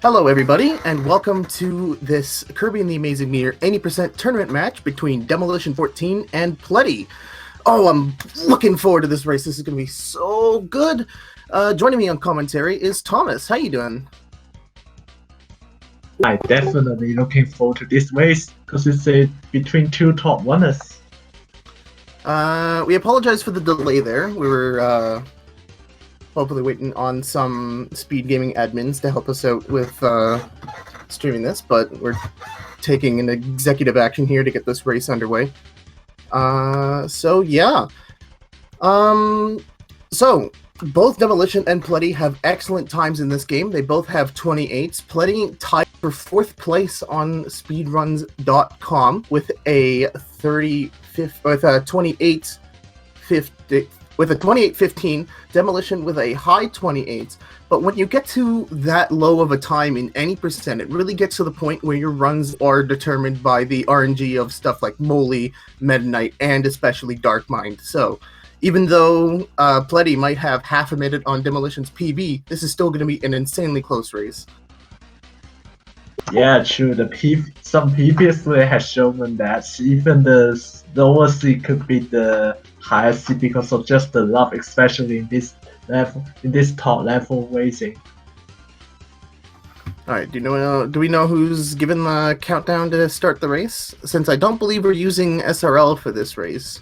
Hello everybody, and welcome to this Kirby and the Amazing Meter 80% tournament match between Demolition14 and Pletty. Oh, I'm looking forward to this race. This is going to be so good. Joining me on commentary is Thomas. How you doing? I definitely looking forward to this race because it's between two top runners. We apologize for the delay there. We were hopefully waiting on some SpeedGaming admins to help us out with streaming this, but we're taking an executive action here to get this race underway. So both Demolition and Pletty have excellent times in this game. They both have 28s. Pletty tied for 4th place on speedruns.com with a 28-15. Demolition with a high 28s. But when you get to that low of a time in any percent, it really gets to the point where your runs are determined by the RNG of stuff like Moly, Meta Knight, and especially Dark Mind. So even though Pletty might have half a minute on Demolition's PB, this is still going to be an insanely close race. Yeah, true. Some previously has shown that even the lower seed could be the highest seed because of just the luck, especially in this level, in this top level racing. All right. Do we know who's given the countdown to start the race? Since I don't believe we're using SRL for this race.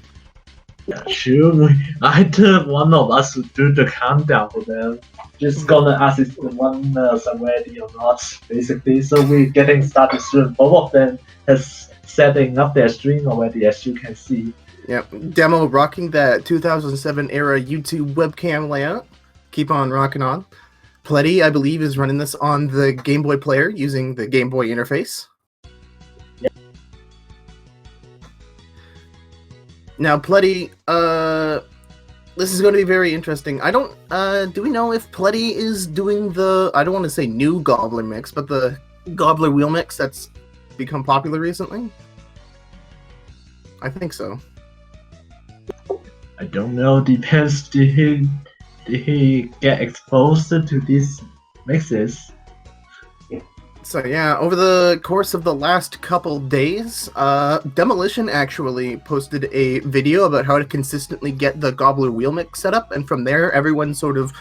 Yeah, sure. Either one of us would do the countdown for them. Just gonna ask if the runners are ready or not, basically. So we're getting started soon. Both of them has setting up their stream already, as you can see. Yep, Demo rocking that 2007 era YouTube webcam layout. Keep on rocking on. Pletty, I believe, is running this on the Game Boy player using the Game Boy interface. Yep. Now, Pletty, this is going to be very interesting. I don't, do we know if Pletty is doing the, I don't want to say new Gobbler mix, but the Gobbler wheel mix that's become popular recently? I think so. I don't know, depends, did he get exposed to these mixes? So yeah, over the course of the last couple days, Demolition actually posted a video about how to consistently get the Gobbler wheel mix set up, and from there everyone sort of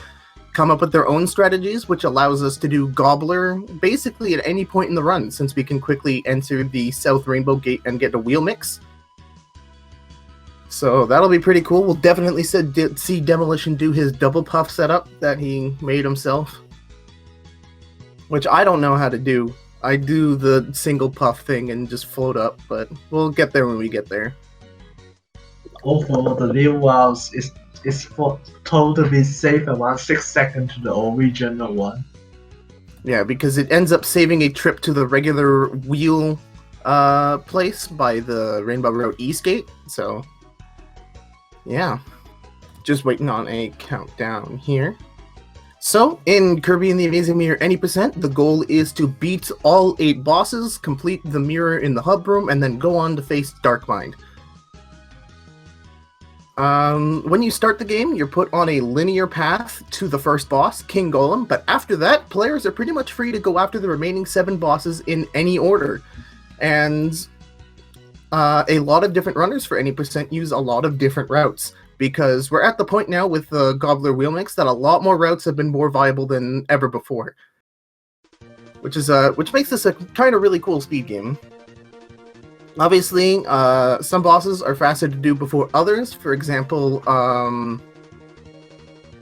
come up with their own strategies, which allows us to do Gobbler basically at any point in the run, since we can quickly enter the South Rainbow Gate and get a wheel mix. So that'll be pretty cool. We'll definitely see Demolition do his double puff setup that he made himself, which I don't know how to do. I do the single puff thing and just float up, but we'll get there when we get there. Overall, the new rounds is told to be safe around 6 seconds to the original one. Yeah, because it ends up saving a trip to the regular wheel place by the Rainbow Road East Gate, so yeah. Just waiting on a countdown here. So, in Kirby and the Amazing Mirror 80%, the goal is to beat all 8 bosses, complete the mirror in the hub room, and then go on to face Dark Mind. When you start the game, you're put on a linear path to the first boss, King Golem, but after that, players are pretty much free to go after the remaining 7 bosses in any order. And a lot of different runners for 80% use a lot of different routes, because we're at the point now with the Gobbler wheel mix that a lot more routes have been more viable than ever before, which makes this a kind of really cool speed game. Obviously, some bosses are faster to do before others. For example,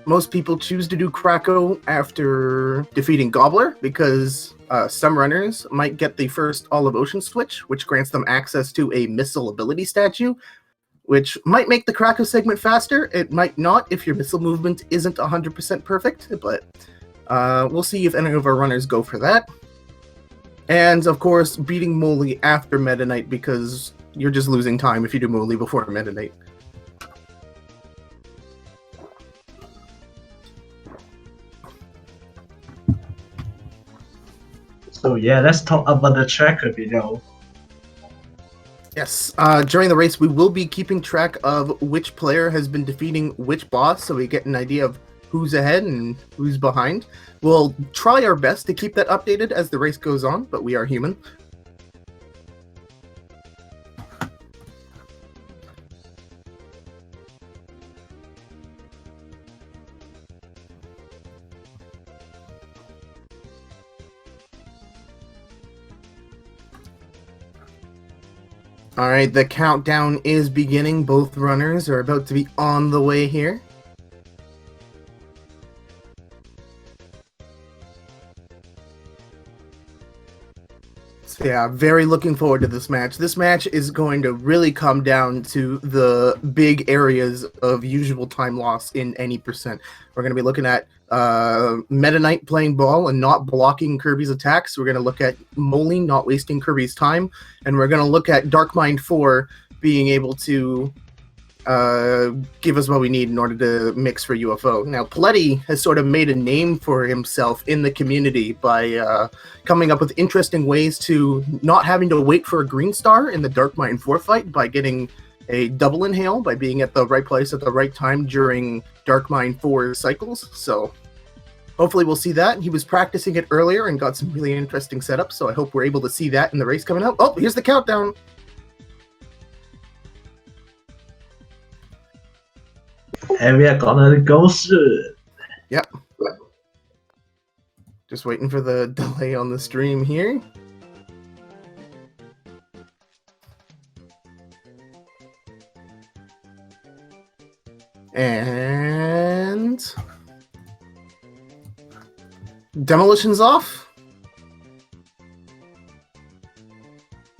most people choose to do Krakow after defeating Gobbler because some runners might get the first Olive Ocean switch, which grants them access to a missile ability statue, which might make the Krakow segment faster. It might not if your missile movement isn't 100% perfect, but we'll see if any of our runners go for that. And, of course, beating Moly after Meta Knight, because you're just losing time if you do Moly before Meta Knight. So yeah, let's talk about the tracker video. Yes, during the race we will be keeping track of which player has been defeating which boss, so we get an idea of who's ahead and who's behind. We'll try our best to keep that updated as the race goes on, but we are human. All right, the countdown is beginning. Both runners are about to be on the way here. So yeah, very looking forward to this match. This match is going to really come down to the big areas of usual time loss in any percent. We're going to be looking at Meta Knight playing ball and not blocking Kirby's attacks. We're going to look at Molly not wasting Kirby's time. And we're going to look at Darkmind4 being able to give us what we need in order to mix for UFO. Now, Pletty has sort of made a name for himself in the community by coming up with interesting ways to not having to wait for a green star in the Darkmind4 fight by getting a double inhale by being at the right place at the right time during Darkmind4 cycles. So hopefully we'll see that. He was practicing it earlier and got some really interesting setups, so I hope we're able to see that in the race coming up. Oh, here's the countdown. And we are gonna go soon. Yep. Just waiting for the delay on the stream here. And Demolition's off.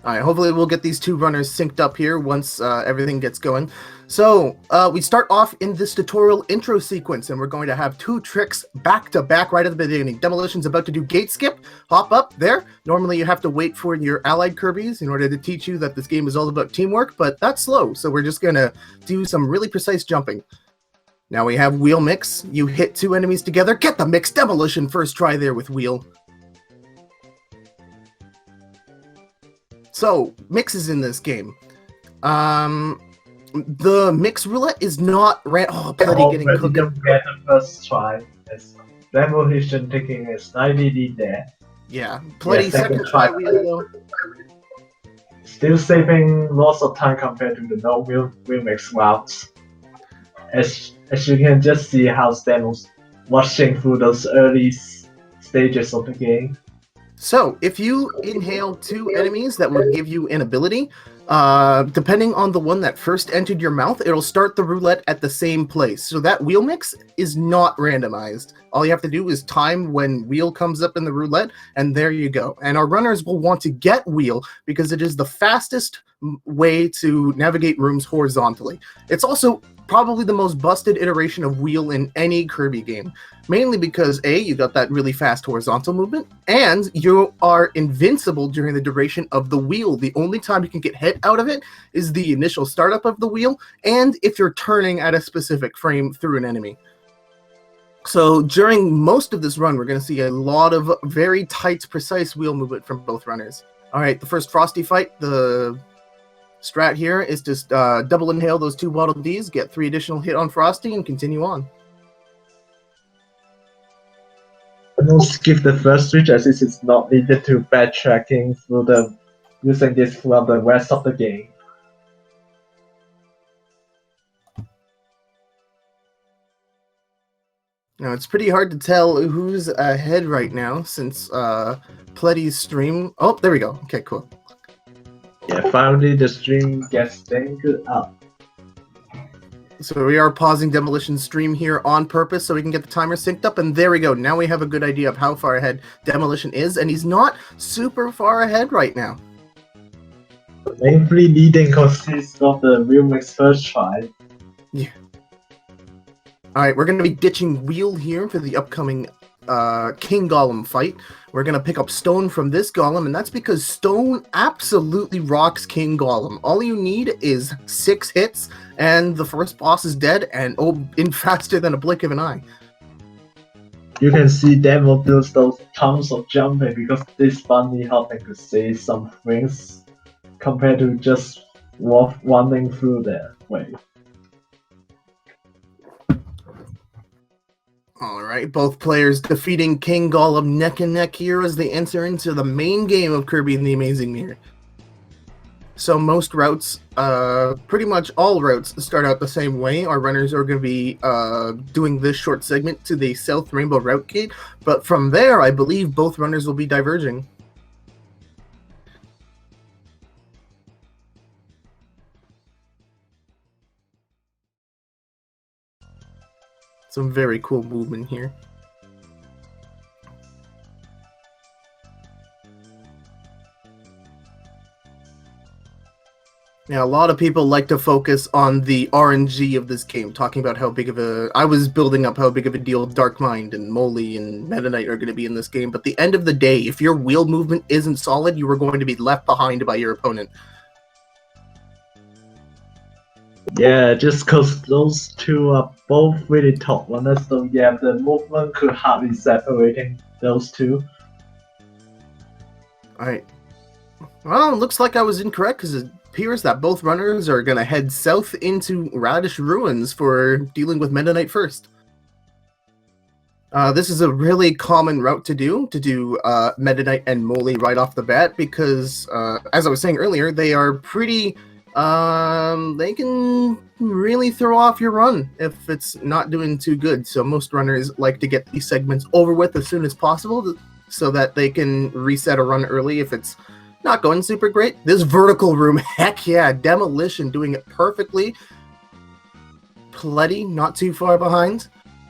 Alright, hopefully we'll get these two runners synced up here once everything gets going. So, we start off in this tutorial intro sequence, and we're going to have two tricks back to back right at the beginning. Demolition's about to do gate skip, hop up there. Normally you have to wait for your allied Kirbys in order to teach you that this game is all about teamwork, but that's slow, so we're just going to do some really precise jumping. Now we have wheel mix. You hit two enemies together, get the mix. Demolition first try there with wheel. So, mixes in this game. The mix roulette is not pletty getting cooked. Get the first try. It's Demolition taking a slightly lead there. Yeah, pletty second try wheel though. Still saving lots of time compared to the no wheel mix routes. As you can just see how Stan was rushing through those early stages of the game. So, if you inhale two enemies, that will give you an ability. Depending on the one that first entered your mouth, it'll start the roulette at the same place. So that wheel mix is not randomized. All you have to do is time when wheel comes up in the roulette, and there you go. And our runners will want to get wheel because it is the fastest way to navigate rooms horizontally. It's also probably the most busted iteration of wheel in any Kirby game. Mainly because A, you got that really fast horizontal movement, and you are invincible during the duration of the wheel. The only time you can get hit out of it is the initial startup of the wheel, and if you're turning at a specific frame through an enemy. So during most of this run, we're going to see a lot of very tight, precise wheel movement from both runners. Alright, the first Frosty fight, the strat here is just double inhale those two Waddle Dees, get 3 additional hit on Frosty, and continue on. We'll skip the first switch as this is not needed to backtracking through the using this throughout the rest of the game. Now it's pretty hard to tell who's ahead right now since Pletty's stream. Oh, there we go. Okay, cool. Yeah, finally the stream gets good up. So we are pausing Demolition's stream here on purpose so we can get the timer synced up, and there we go. Now we have a good idea of how far ahead Demolition is, and he's not super far ahead right now. Mainly leading consists of the wheel mix first try. Yeah. Alright, we're going to be ditching wheel here for the upcoming King Golem fight. We're going to pick up Stone from this Golem, and that's because Stone absolutely rocks King Golem. All you need is 6 hits, and the first boss is dead, and in faster than a blink of an eye. You can see Demo does those tons of jumping because this bunny helping to say some things compared to just running through their way. Alright, both players defeating King Golem neck and neck here as they enter into the main game of Kirby and the Amazing Mirror. So most routes, pretty much all routes start out the same way. Our runners are going to be doing this short segment to the South Rainbow Route Gate, but from there, I believe both runners will be diverging. Some very cool movement here. Yeah, a lot of people like to focus on the RNG of this game, talking about how big of a... I was building up how big of a deal Dark Mind and Moly and Meta Knight are going to be in this game, but at the end of the day, if your wheel movement isn't solid, you are going to be left behind by your opponent. Yeah, just because those two are both really top runners, so yeah, the movement could hardly separating those two. Alright. Well, looks like I was incorrect, because it appears that both runners are going to head south into Radish Ruins for dealing with Meta Knight first. This is a really common route to do Meta Knight and Moly right off the bat, because, as I was saying earlier, they are pretty... they can really throw off your run if it's not doing too good. So most runners like to get these segments over with as soon as possible so that they can reset a run early if it's not going super great. This vertical room, heck yeah, Demolition doing it perfectly. Pletty not too far behind.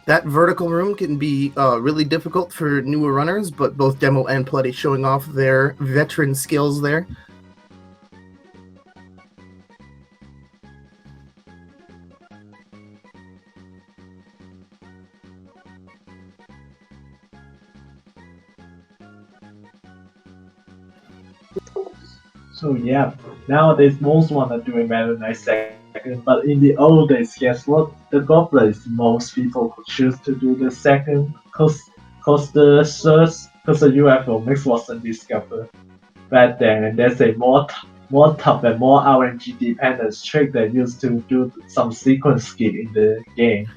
That vertical room can be really difficult for newer runners, but both Demo and Pletty showing off their veteran skills there. So yeah, nowadays most one are doing Meta Knight second, but in the old days, guess what? The Goblins, most people could choose to do the second, cause the UFO mix wasn't discovered back then, and there's a more tough and more RNG dependent trick that used to do some sequence skip in the game.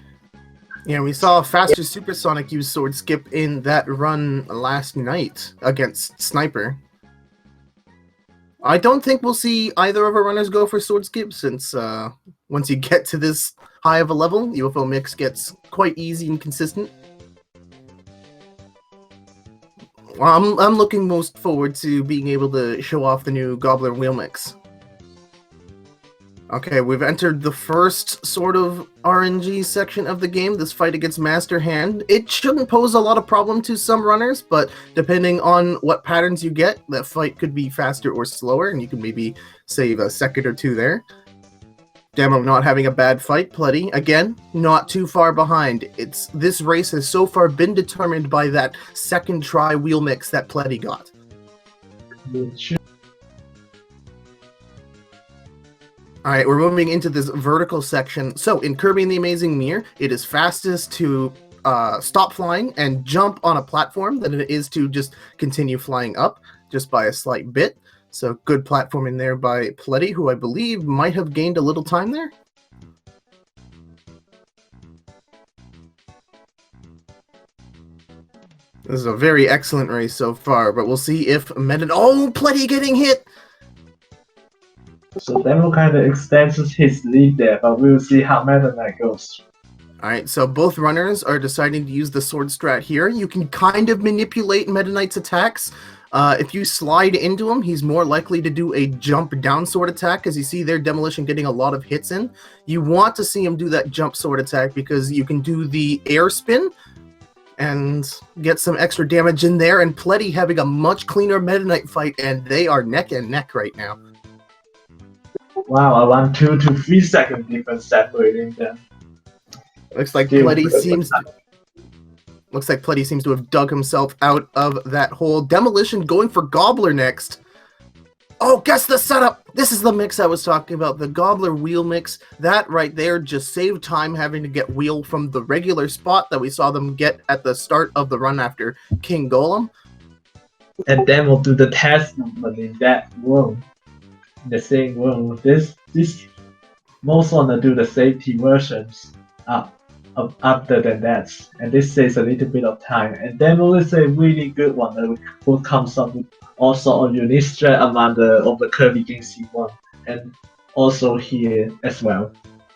Yeah, we saw Faster Supersonic use Sword Skip in that run last night against Sniper. I don't think we'll see either of our runners go for Sword Skip, since once you get to this high of a level, UFO mix gets quite easy and consistent. I'm looking most forward to being able to show off the new Gobbler wheel mix. Okay, we've entered the first sort of RNG section of the game, this fight against Master Hand. It shouldn't pose a lot of problem to some runners, but depending on what patterns you get, that fight could be faster or slower, and you can maybe save a second or two there. Demo not having a bad fight. Pletty, again, not too far behind. This race has so far been determined by that second try wheel mix that Pletty got. Alright, we're moving into this vertical section. So, in Kirby and the Amazing Mirror, it is fastest to stop flying and jump on a platform than it is to just continue flying up, just by a slight bit. So, good platforming there by Pletty, who I believe might have gained a little time there. This is a very excellent race so far, but we'll see if Oh, Pletty getting hit! So Demo kind of extends his lead there, but we'll see how Meta Knight goes. Alright, so both runners are deciding to use the sword strat here. You can kind of manipulate Meta Knight's attacks. If you slide into him, he's more likely to do a jump down sword attack, as you see there, Demolition getting a lot of hits in. You want to see him do that jump sword attack because you can do the air spin and get some extra damage in there, and Pletty having a much cleaner Meta Knight fight, and they are neck and neck right now. Wow, around 2 to 3 second difference separating them. Looks like Pletty seems to have dug himself out of that hole. Demolition going for Gobbler next. Oh, guess the setup! This is the mix I was talking about, the Gobbler wheel mix. That right there just saved time having to get wheel from the regular spot that we saw them get at the start of the run after King Golem. And then we'll do the test movement in that room. In the same room. This most wanna do the safety versions after than that, and this saves a little bit of time. And Demolition is a really good one that will come up with also a unique strat among the Kirby games he won, and also here as well,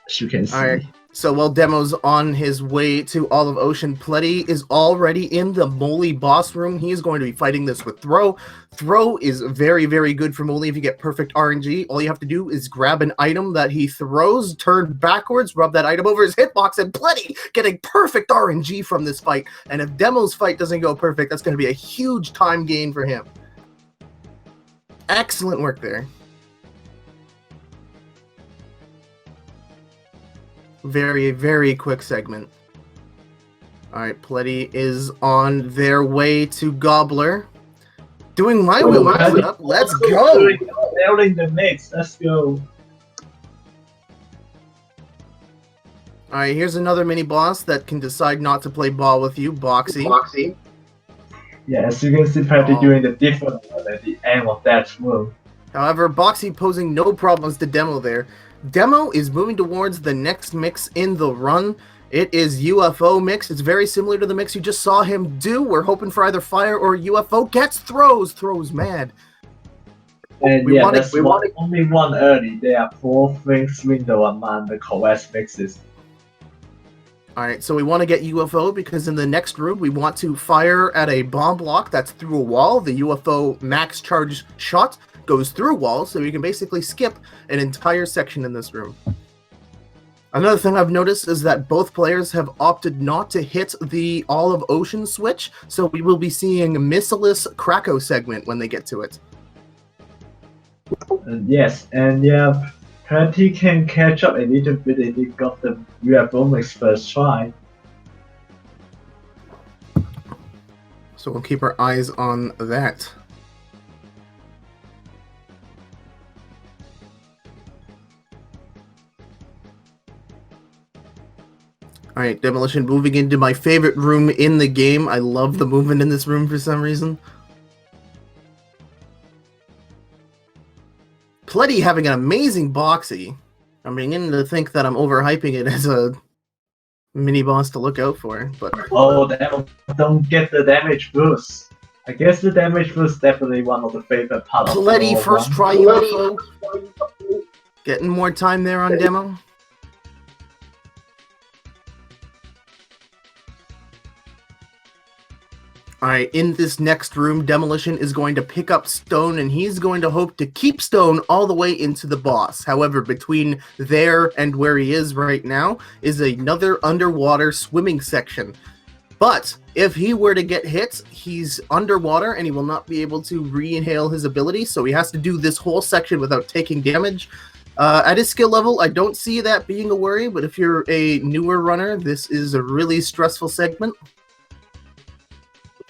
as you can see. Alright, so while Demo's on his way to Olive Ocean, Pletty is already in the Moly boss room. He is going to be fighting this with Throw. Throw is very, very good for Moly if you get perfect RNG. All you have to do is grab an item that he throws, turn backwards, rub that item over his hitbox, and Pletty getting perfect RNG from this fight. And if Demo's fight doesn't go perfect, that's going to be a huge time gain for him. Excellent work there. Very, very quick segment. Alright, Pletty is on their way to Gobbler. Doing my will up. Let's go! Nailing the mix. Let's go. Alright, here's another mini boss that can decide not to play ball with you, Boxy. Yeah, as you can see, Pletty doing the different one at the end of that room. However, Boxy posing no problems to Demo there. Demo is moving towards the next mix in the run. It is UFO mix. It's very similar to the mix you just saw him do. We're hoping for either fire or UFO. Gets throws. Throws mad. And we want only one early. There are 4 things window among the correct mixes. Alright, so we want to get UFO because in the next room we want to fire at a bomb block that's through a wall. The UFO max charge shot goes through walls, so you can basically skip an entire section in this room. Another thing I've noticed is that both players have opted not to hit the Olive Ocean switch, so we will be seeing Missileless Krakow segment when they get to it. Yes, and yeah, Pletty can catch up a little bit if he got the UFO mix first try. So we'll keep our eyes on that. Alright, Demolition moving into my favorite room in the game. I love the movement in this room for some reason. Pletty having an amazing Boxy. I'm beginning to think that I'm overhyping it as a mini boss to look out for, but oh, don't get the damage boost. I guess the damage boost is definitely one of the favorite parts. Pletty first try UFO. Getting more time there on Demo. Alright, in this next room, Demolition is going to pick up Stone, and he's going to hope to keep Stone all the way into the boss. However, between there and where he is right now is another underwater swimming section. But if he were to get hit, he's underwater and he will not be able to re-inhale his ability, so he has to do this whole section without taking damage. At his skill level, I don't see that being a worry, but if you're a newer runner, this is a really stressful segment.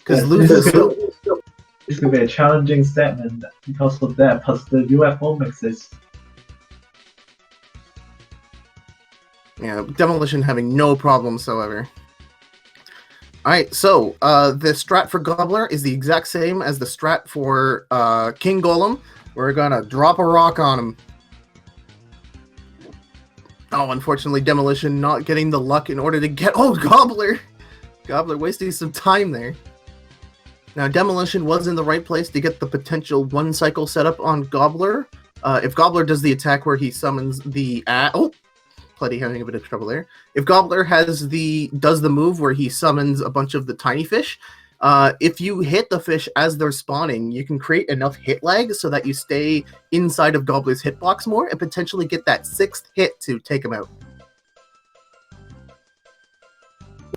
Because it's going to be a challenging segment because of that, plus the UFO mixes. Yeah, Demolition having no problems, however. Alright, so the strat for Gobbler is the exact same as the strat for King Golem. We're gonna drop a rock on him. Oh, unfortunately, Demolition not getting the luck in order to get... Oh, Gobbler! Gobbler wasting some time there. Now, Demolition was in the right place to get the potential one cycle setup on Gobbler. If Gobbler does the attack where he summons the... Oh! Pletty having a bit of trouble there. If Gobbler does the move where he summons a bunch of the tiny fish, if you hit the fish as they're spawning, you can create enough hit lag so that you stay inside of Gobbler's hitbox more and potentially get that 6th hit to take him out.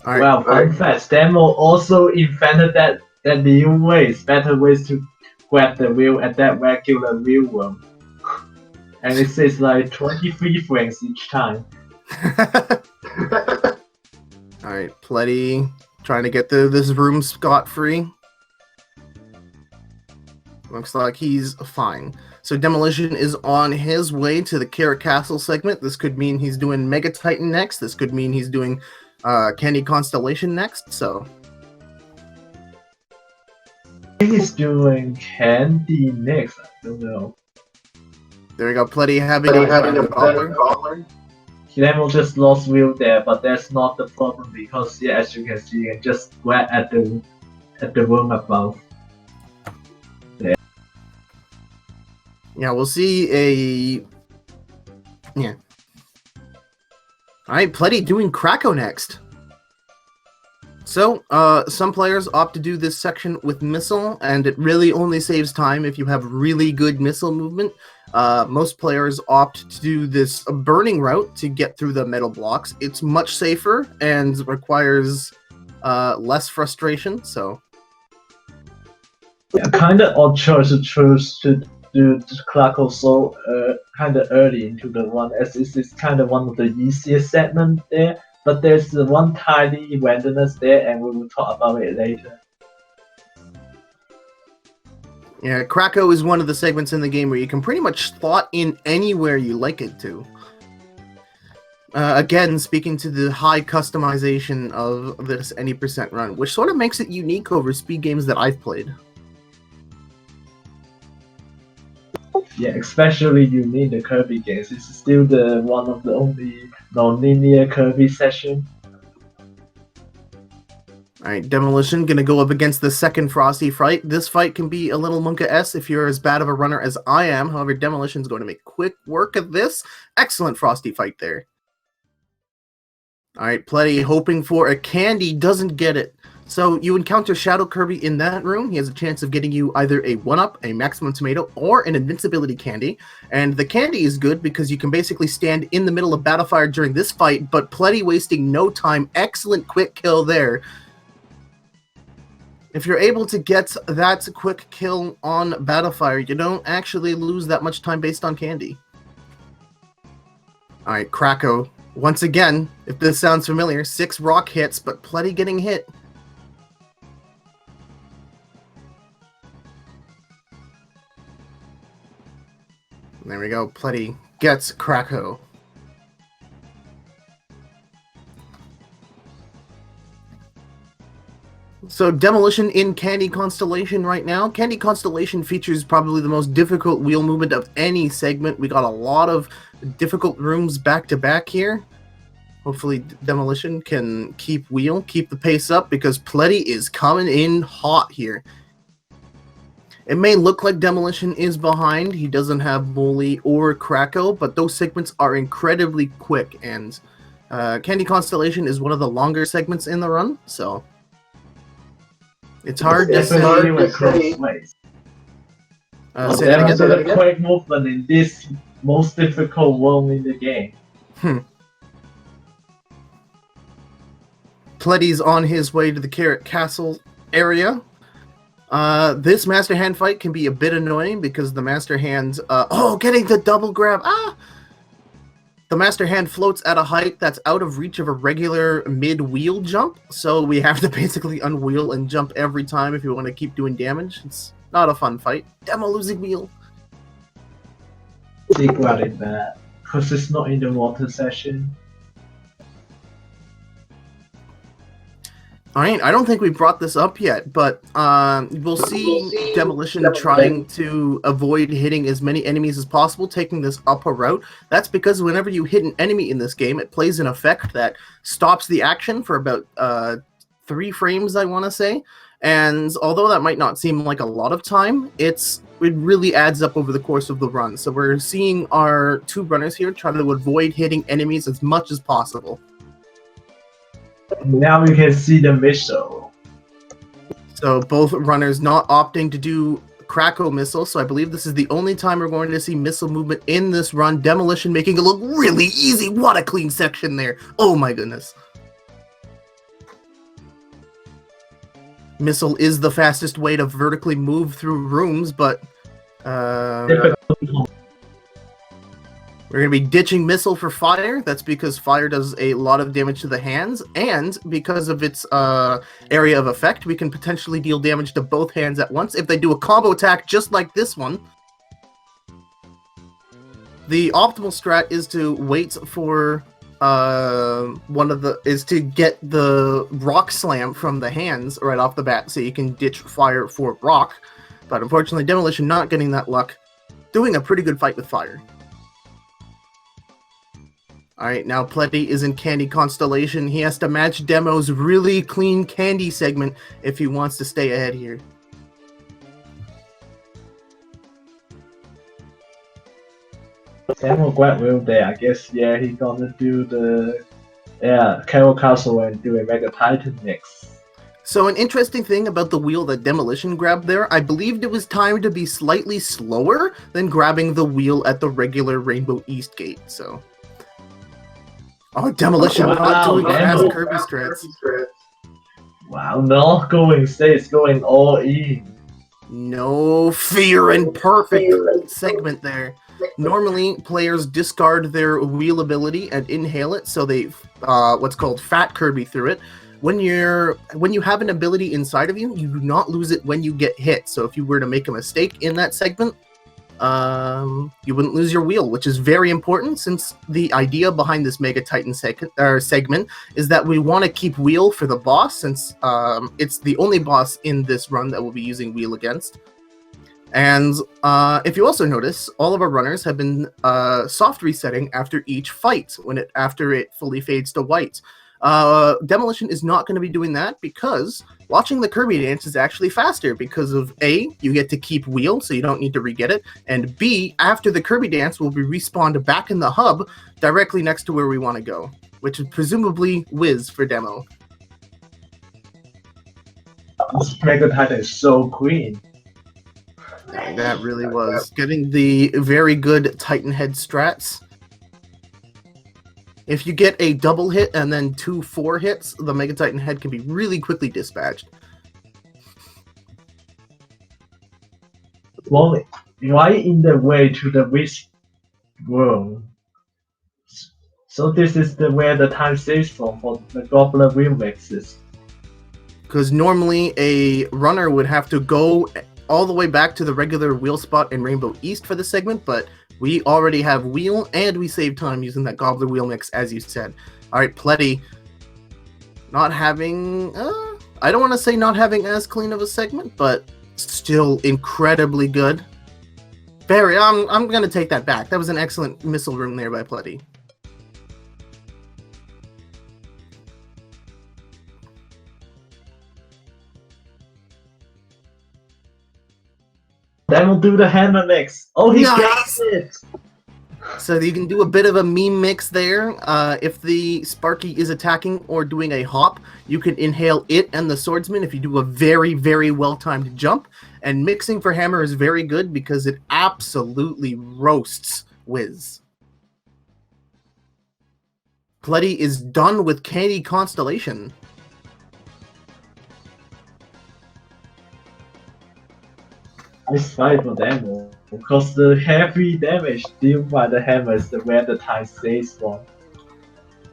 All right. Well, fun fact, Demo also invented that new ways, better ways to grab the wheel at that regular wheel room. And it says like 23 frames each time. Alright, Pletty trying to get through this room scot-free. Looks like he's fine. So Demolition is on his way to the Carrot Castle segment. This could mean he's doing Mega Titan next. This could mean he's doing Candy Constellation next, so... I think he's doing Candy next, I don't know. There we go, Pletty having a Gobbler. Demo just lost wheel there, but that's not the problem because yeah, as you can see, you can just grab at the room above. Yeah, we'll see a... Yeah. Alright, Pletty doing Krakow next. So, some players opt to do this section with missile, and it really only saves time if you have really good missile movement. Most players opt to do this burning route to get through the metal blocks. It's much safer and requires less frustration, so... Yeah, kind of odd choice to choose to do Krakow so kind of early into the run, as this is kind of one of the easiest segments there. But there's one tiny randomness there, and we will talk about it later. Yeah, Krakow is one of the segments in the game where you can pretty much slot in anywhere you like it to. Again, speaking to the high customization of this any percent run, which sort of makes it unique over speed games that I've played. Yeah, especially you need the Kirby games. This is still the one of the only non-linear Kirby session. Alright, Demolition gonna go up against the second Frosty fight. This fight can be a little Monka-S if you're as bad of a runner as I am. However, Demolition's going to make quick work of this. Excellent Frosty fight there. Alright, Pletty hoping for a candy, doesn't get it. So you encounter Shadow Kirby in that room. He has a chance of getting you either a 1-up, a maximum tomato, or an invincibility candy. And the candy is good because you can basically stand in the middle of Battlefire during this fight, but Pletty wasting no time. Excellent quick kill there. If you're able to get that quick kill on Battlefire, you don't actually lose that much time based on candy. Alright, Krakow. Once again, if this sounds familiar, 6 rock hits, but Pletty getting hit. There we go, Pletty gets Krakow. So Demolition in Candy Constellation right now. Candy Constellation features probably the most difficult wheel movement of any segment. We got a lot of difficult rooms back to back here. Hopefully Demolition can keep the pace up, because Pletty is coming in hot here. It may look like Demolition is behind. He doesn't have Molly or Krakow, but those segments are incredibly quick, and Candy Constellation is one of the longer segments in the run, so it's hard to say. Say that again. A quick movement in this most difficult room in the game. Pletty's on his way to the Carrot Castle area. This Master Hand fight can be a bit annoying because the Master Hand... getting the double grab! The Master Hand floats at a height that's out of reach of a regular mid-wheel jump, so we have to basically unwheel and jump every time if we want to keep doing damage. It's not a fun fight. Demo losing wheel. Regretting that, because it's not in the water session. Alright, I don't think we brought this up yet, but we'll see Demolition trying to avoid hitting as many enemies as possible, taking this upper route. That's because whenever you hit an enemy in this game, it plays an effect that stops the action for about 3 frames, I want to say. And although that might not seem like a lot of time, it really adds up over the course of the run. So we're seeing our 2 runners here try to avoid hitting enemies as much as possible. Now we can see the missile. So both runners not opting to do Krakow missile, so I believe this is the only time we're going to see missile movement in this run. Demolition making it look really easy. What a clean section there. Oh my goodness. Missile is the fastest way to vertically move through rooms, but we're going to be ditching Missile for Fire. That's because Fire does a lot of damage to the hands, and because of its area of effect, we can potentially deal damage to both hands at once if they do a combo attack just like this one. The optimal strat is to wait for to get the rock slam from the hands right off the bat, so you can ditch Fire for rock. But unfortunately, Demolition not getting that luck, doing a pretty good fight with Fire. Alright, now Pletty is in Candy Constellation. He has to match Demo's really clean candy segment if he wants to stay ahead here. Demo grab wheel there, I guess. Yeah, he gonna do the Carol Castle and do a Mega Titan next. So an interesting thing about the wheel that Demolition grabbed there, I believed it was timed to be slightly slower than grabbing the wheel at the regular Rainbow East gate, so... Oh, Demolition not doing fast Kirby strats. Wow, not going safe, going all in. No fear and perfect segment there. Normally, players discard their wheel ability and inhale it, so they what's called fat Kirby through it. When you have an ability inside of you, you do not lose it when you get hit. So if you were to make a mistake in that segment, you wouldn't lose your wheel, which is very important since the idea behind this Mega Titan segment is that we want to keep wheel for the boss, since it's the only boss in this run that we'll be using wheel against. And if you also notice, all of our runners have been soft resetting after each fight after it fully fades to white. Demolition is not going to be doing that because watching the Kirby dance is actually faster because of A, you get to keep wheel, so you don't need to re-get it, and B, after the Kirby dance will be respawned back in the hub directly next to where we want to go, which is presumably Wiz for Demo. This Mega Titan is so clean. That really was. Getting the very good Titan head strats. If you get a double hit and then 2 4 hits, the Mega Titan head can be really quickly dispatched. Well, right in the way to the Wish world. So this is where the time saves from for the Gobbler wheel mixes. Because normally a runner would have to go all the way back to the regular wheel spot in Rainbow East for the segment, but we already have wheel, and we save time using that Gobbler wheel mix, as you said. Alright, Pletty, not having... I don't want to say not having as clean of a segment, but still incredibly good. I'm going to take that back. That was an excellent missile room there by Pletty. Then we'll do the hammer mix. Oh, he got it! So you can do a bit of a meme mix there. If the Sparky is attacking or doing a hop, you can inhale it and the swordsman if you do a very, very well-timed jump. And mixing for hammer is very good because it absolutely roasts Wiz. Pletty is done with Candy Constellation. I fight for Demo because the heavy damage dealt by the hammer is where the time saves from.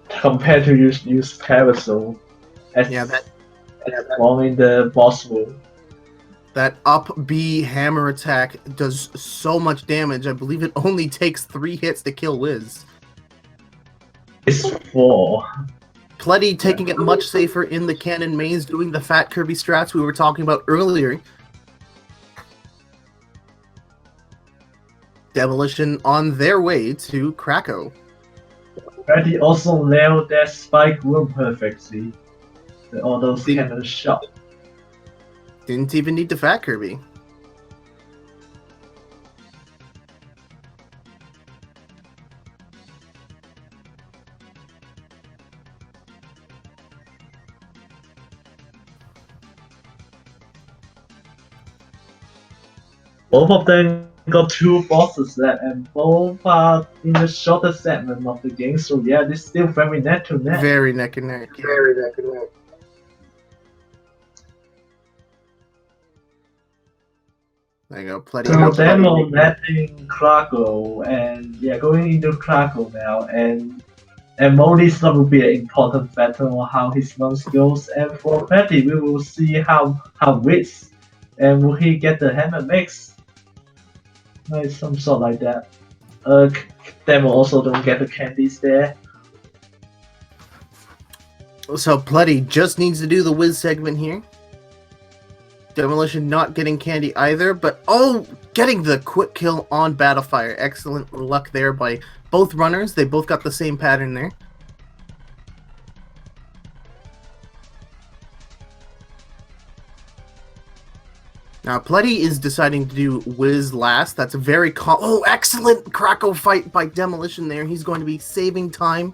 Compared to use Parasol as one in the boss room. That up B hammer attack does so much damage. I believe it only takes 3 hits to kill Wiz. It's 4. Pletty taking it much safer in the cannon maze, doing the fat Kirby strats we were talking about earlier. Demolition on their way to Krakow. Reddy also nailed that spike room perfectly. All those cannon shots. Didn't even need the fat Kirby. Both of them got 2 bosses left, and both are in the shorter segment of the game, so yeah, this is still very neck to neck. Very neck and neck. Yeah. Very neck and neck. There you go, Pletty. So Demo mapping Krakow, and yeah, going into Krakow now, and Molly's will be an important factor on how his runs goes, and for Pletty, we will see how Wiz, and will he get the hammer mix? Some sort like that. Demo also don't get the candies there. So Pletty just needs to do the Wiz segment here. Demolition not getting candy either, but oh, getting the quick kill on Battlefire. Excellent luck there by both runners. They both got the same pattern there. Now, Pletty is deciding to do Wiz last. That's a very oh, excellent Krakow fight by Demolition there. He's going to be saving time.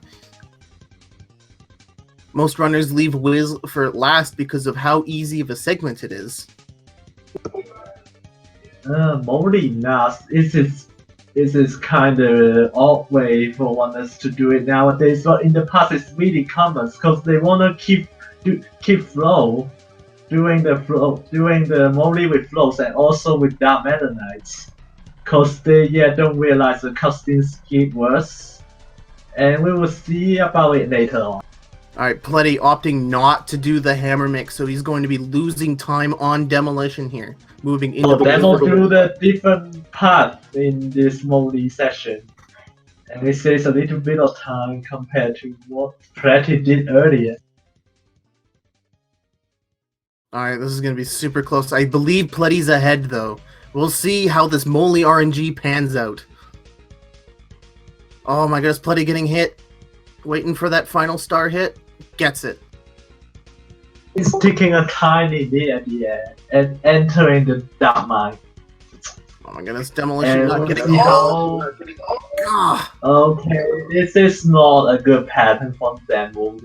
Most runners leave Wiz for last because of how easy of a segment it is. Mostly not. This is kind of odd way for runners to do it nowadays. But in the past, it's really common because they want to keep flow. Doing the Molly with flows and also with Dark Meta Knights, cause they don't realize the costing skip worse, and we will see about it later on. Alright, Pletty opting not to do the hammer mix, so he's going to be losing time on Demolition here, moving into the Demo do the different part in this Molly session, and it saves a little bit of time compared to what Pletty did earlier. Alright, this is going to be super close. I believe Pletty's ahead, though. We'll see how this Molly RNG pans out. Oh my goodness, Pletty getting hit. Waiting for that final star hit. Gets it. He's taking a tiny bit at the end and entering the Dark Mine. Oh my goodness, Demolition And not getting... Okay, this is not a good pattern from Demo.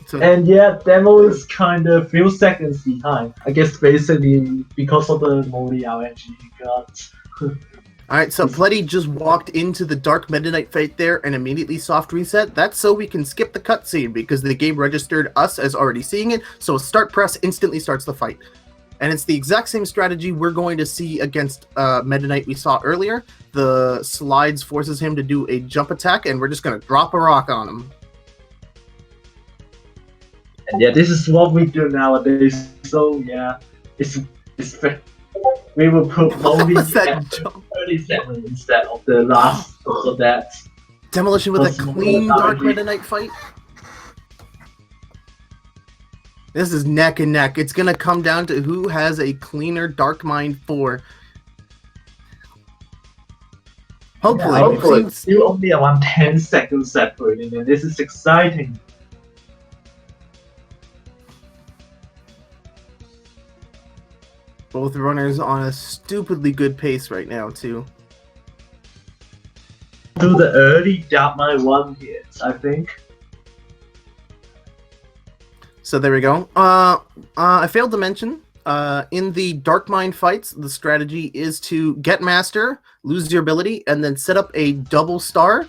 So, And Demo is kind of few seconds behind. I guess basically because of the Molly RNG he got. Alright, so Pletty just walked into the Dark Meta Knight fight there and immediately soft reset. That's so we can skip the cutscene because the game registered us as already seeing it, so a start press instantly starts the fight. And it's the exact same strategy we're going to see against Meta Knight we saw earlier. The slides forces him to do a jump attack, and we're just going to drop a rock on him. And this is what we do nowadays. So it's we will put Molly at 30 seconds instead of the last of that. Demolition with a clean Dark Meta Knight fight. This is neck and neck. It's gonna come down to who has a cleaner Dark Mind 4. Hopefully. You only around 10 seconds separating, and this is exciting. Both runners on a stupidly good pace right now, too. Do the early Dark Mine 1 hits, I think. So there we go. I failed to mention, in the Dark Mind fights, the strategy is to get Master, lose your ability, and then set up a double star.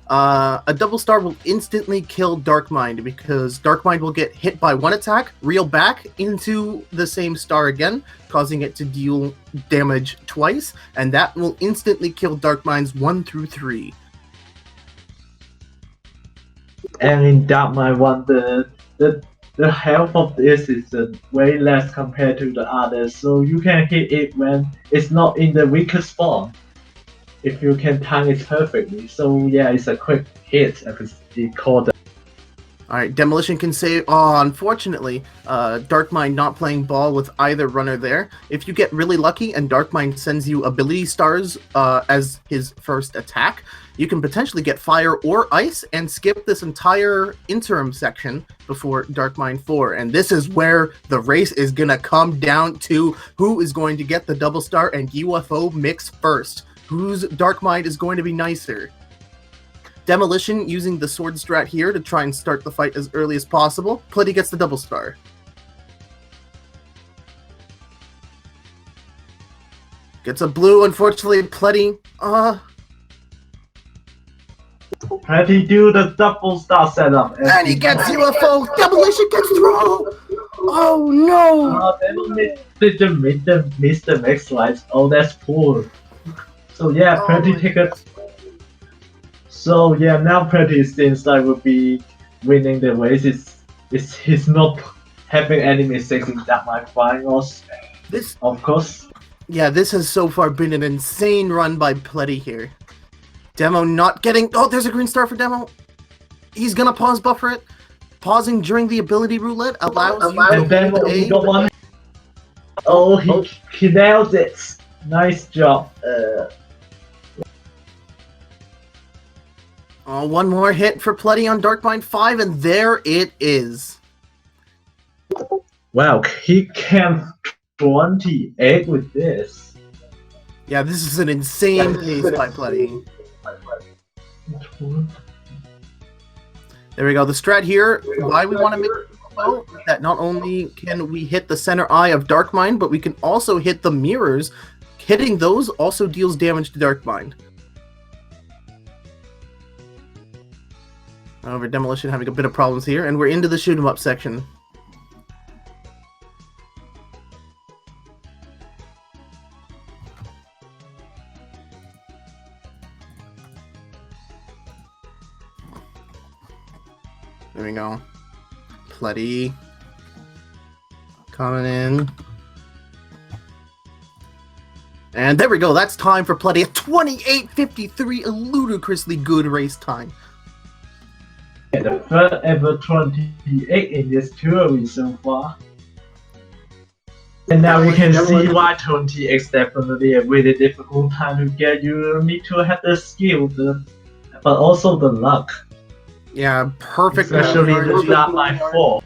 A double star will instantly kill Dark Mind because Dark Mind will get hit by one attack, reel back into the same star again, causing it to deal damage twice, and that will instantly kill Dark Minds 1 through 3. And in Dark Mine 1, the health of this is way less compared to the others, so you can hit it when it's not in the weakest form. If you can time it perfectly. So it's a quick hit, as we call it. Alright, Demolition can save. Oh, unfortunately, Dark Mind not playing ball with either runner there. If you get really lucky and Dark Mind sends you ability stars as his first attack, you can potentially get fire or ice and skip this entire interim section before Dark Mind 4. And this is where the race is going to come down to who is going to get the double star and UFO mix first. Whose Dark Mind is going to be nicer? Demolition using the sword strat here to try and start the fight as early as possible. Pletty gets the double star. Gets a blue, unfortunately, Pletty. Pletty do the double star setup. And he gets UFO! Demolition gets through! Oh no! Demolition missed the next slide. Oh, that's poor. So Pletty take it. So now Pletty seems like will be winning the race. He's not having any mistakes in that Mine finals. This, of course. Yeah, this has so far been an insane run by Pletty here. Demo not getting. Oh, there's a green star for Demo. He's gonna pause buffer it. Pausing during the ability roulette allows you to Demo got one. Oh, he nailed it. Nice job. One more hit for Pletty on Darkmind 5, and there it is. Wow, he can 28 with this. Yeah, this is an insane pace by Pletty. There we go. The strat here, why we want to make it so that not only can we hit the center eye of Darkmind, but we can also hit the mirrors. Hitting those also deals damage to Darkmind. However, Demolition having a bit of problems here, and we're into the shoot 'em up section. There we go. Pletty coming in. And there we go. That's time for Pletty at 28:53, a ludicrously good race time. Yeah, the first ever 28 in this tour so far. And now we can see why 28 is definitely a really difficult time to get. You need to have the skill, but also the luck. Yeah, perfect. Especially the Darkmind 4.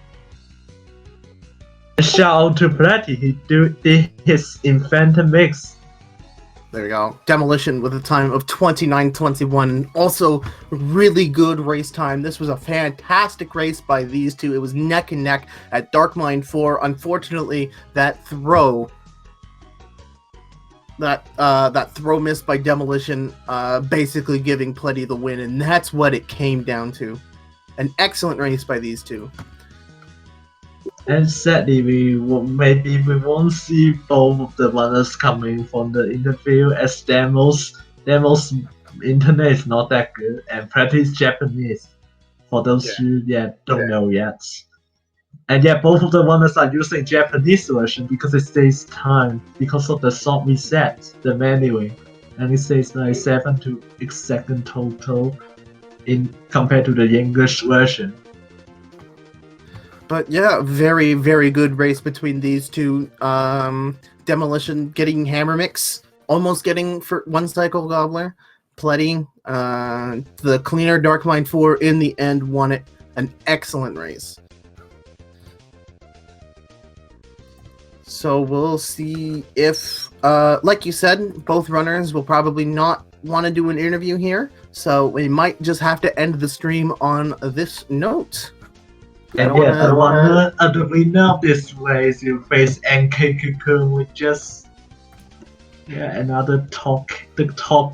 Shout out to Pletty, he did his Infanta mix. There we go. Demolition with a time of 29:21. Also, really good race time. This was a fantastic race by these two. It was neck and neck at Darkmind 4. Unfortunately, that throw missed by Demolition, basically giving Pletty the win, and that's what it came down to. An excellent race by these two. And sadly, maybe we won't see both of the runners coming from the interview, as Demo's internet is not that good, and Pletty's Japanese. For those who don't know yet. And yeah, both of the runners are using Japanese version because it saves time because of the soft reset, the manuing, and it saves like 7 to 8 seconds total in compared to the English version. But yeah, very, very good race between these two. Demolition getting Hammer Mix, almost getting for one cycle Gobbler. Pletty, the cleaner Darkmind 4 in the end won it. An excellent race. So we'll see if, like you said, both runners will probably not want to do an interview here. So we might just have to end the stream on this note. And yeah, the winner of this race will face NK Cocoon with just another top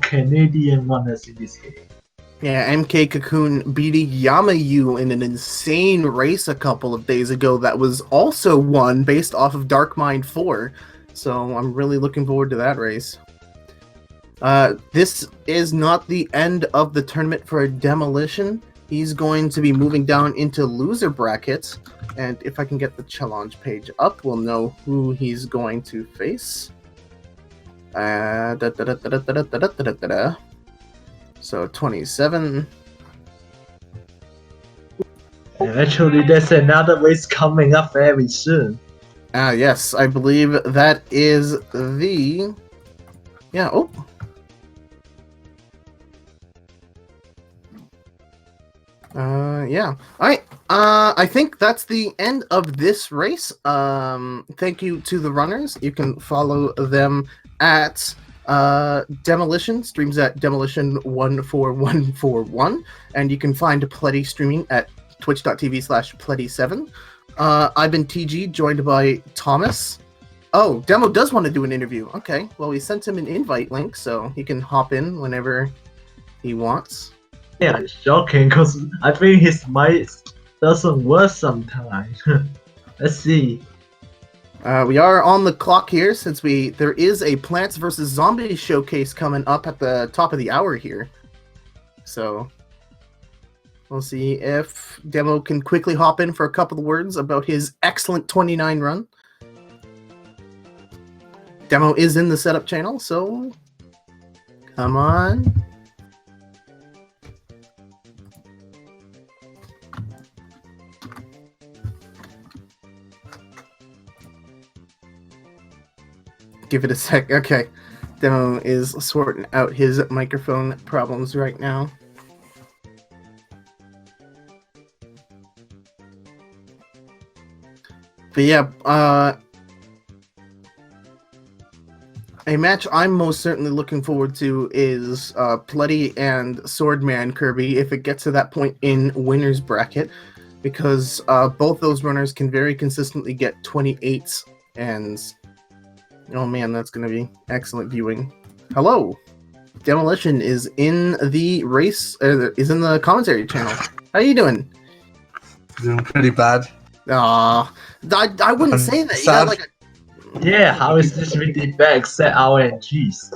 Canadian runners in this game. Yeah, MK Cocoon beating Yamayu in an insane race a couple of days ago that was also won based off of Darkmind 4. So I'm really looking forward to that race. This is not the end of the tournament for Demolition. He's going to be moving down into loser brackets, and if I can get the challenge page up, we'll know who he's going to face. So 27. And actually, there's another race coming up very soon. Yes, I believe that is the... Yeah, oh. Yeah. Alright, I think that's the end of this race. Thank you to the runners. You can follow them at Demolition, streams at Demolition14141, and you can find Pletty streaming at twitch.tv/Pletty7. I've been TG, joined by Thomas. Oh, Demo does want to do an interview. Okay, well, we sent him an invite link, so he can hop in whenever he wants. Yeah, it's shocking because I think his mic doesn't work sometimes. Let's see. We are on the clock here since there is a Plants vs. Zombies showcase coming up at the top of the hour here. So we'll see if Demo can quickly hop in for a couple of words about his excellent 29 run. Demo is in the setup channel, so come on. Give it a sec. Okay. Demo is sorting out his microphone problems right now. But yeah, a match I'm most certainly looking forward to is Pletty and Swordman Kirby if it gets to that point in winner's bracket, because both those runners can very consistently get 28s, and oh man, that's going to be excellent viewing. Hello! Demolition is in the race, is in the commentary channel. How you doing? Doing pretty bad. I wouldn't say that. You got like Yeah, how is this really bad except RNGs?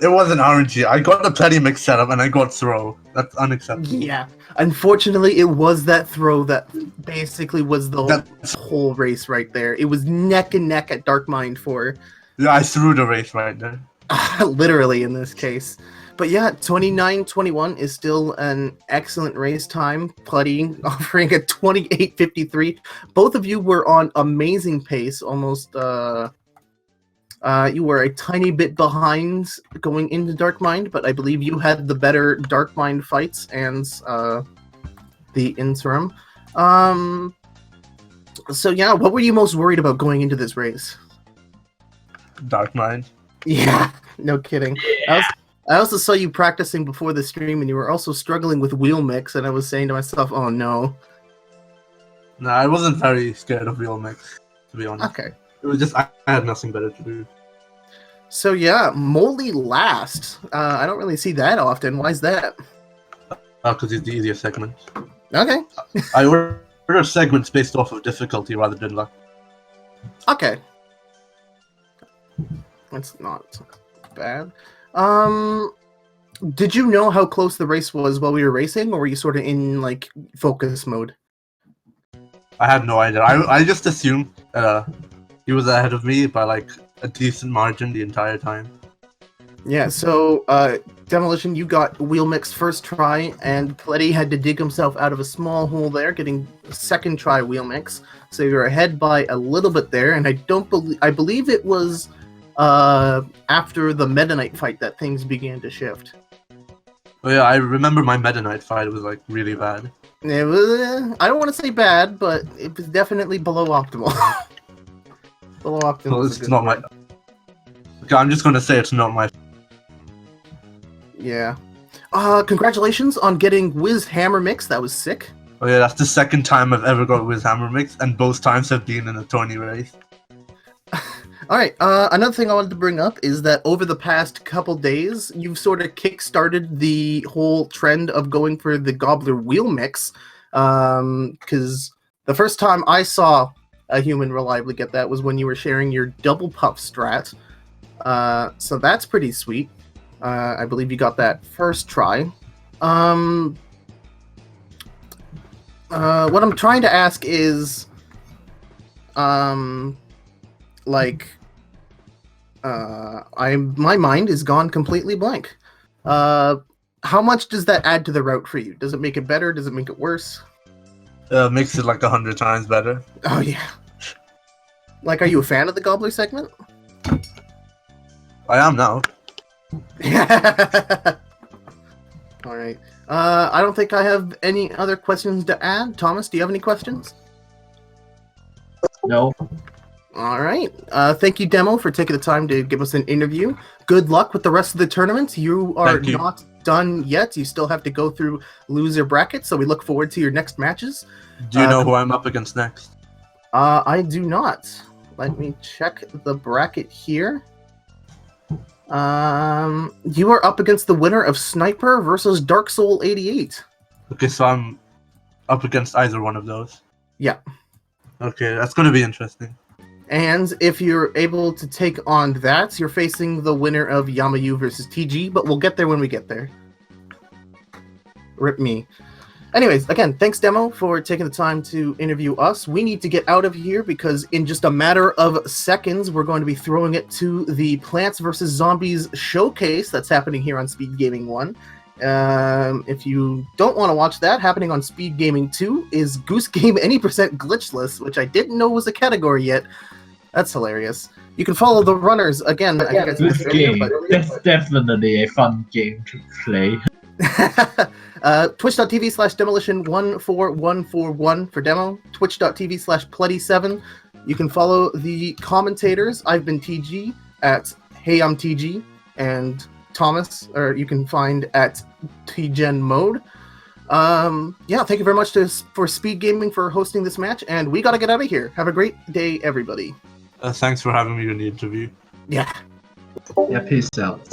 It wasn't RNG. I got the pletty mix setup and I got throw. That's unacceptable. Yeah, unfortunately, it was that throw that basically was the whole race right there. It was neck and neck at Dark Mind for. Yeah, I threw the race right there. Literally in this case. But yeah, 29-21 is still an excellent race time. Pletty offering a 28.53. Both of you were on amazing pace, almost you were a tiny bit behind going into Dark Mind, but I believe you had the better Dark Mind fights and the interim. So yeah, what were you most worried about going into this race? Dark Mind. Yeah, no kidding. I also saw you practicing before the stream, and you were also struggling with wheel mix, and I was saying to myself, oh no. No, I wasn't very scared of wheel mix, to be honest. Okay. It was just, I had nothing better to do. So yeah, Moldy last. I don't really see that often. Why is that? Because it's the easier segment. Okay. I order segments based off of difficulty rather than luck. Okay. That's not bad. Did you know how close the race was while we were racing, or were you sort of in like focus mode? I had no idea. I just assumed he was ahead of me by like a decent margin the entire time. Yeah, so Demolition, you got wheel mix first try, and Pletty had to dig himself out of a small hole there, getting second try wheel mix. So you're ahead by a little bit there, and I believe it was after the Meta Knight fight that things began to shift. Oh yeah, I remember my Meta Knight fight was like really bad. It was, I don't want to say bad, but it was definitely below optimal. Below optimal. Well, it's not my. Okay, I'm just gonna say it's not my. Yeah. Congratulations on getting Wiz Hammer Mix. That was sick. Oh yeah, that's the second time I've ever got Wiz Hammer Mix, and both times have been in a tourney race. Alright, another thing I wanted to bring up is that over the past couple days, you've sort of kick-started the whole trend of going for the Gobbler Wheel Mix, because the first time I saw a human reliably get that was when you were sharing your Double Puff strat, so that's pretty sweet. I believe you got that first try. What I'm trying to ask is, my mind is gone completely blank. How much does that add to the route for you? Does it make it better? Does it make it worse? Makes it like 100 times better. Oh yeah. Like, are you a fan of the Gobbler segment? I am now. Alright. I don't think I have any other questions to add. Thomas, do you have any questions? No. Alright. Thank you, Demo, for taking the time to give us an interview. Good luck with the rest of the tournament. You are not done yet. You still have to go through loser brackets, so we look forward to your next matches. Do you know who I'm up against next? I do not. Let me check the bracket here. You are up against the winner of Sniper versus Dark Soul 88. Okay, so I'm up against either one of those. Yeah. Okay, that's going to be interesting. And if you're able to take on that, you're facing the winner of Yamayu versus TG, but we'll get there when we get there. Rip me. Anyways, again, thanks, Demo, for taking the time to interview us. We need to get out of here because in just a matter of seconds, we're going to be throwing it to the Plants vs. Zombies showcase that's happening here on SpeedGaming 1. If you don't want to watch that, happening on SpeedGaming 2 is Goose Game Any% Glitchless, which I didn't know was a category yet. That's hilarious. You can follow the runners again. I think I said This this earlier, game, but that's definitely a fun game to play. Twitch.tv/demolition14141 for demo. Twitch.tv/pletty7. You can follow the commentators. I've been TG at Hey I'm TG, and Thomas, or you can find at TGen Mode. Yeah, thank you very much for SpeedGaming for hosting this match, and we gotta get out of here. Have a great day, everybody. Thanks for having me in the interview. Yeah. Yeah, peace out.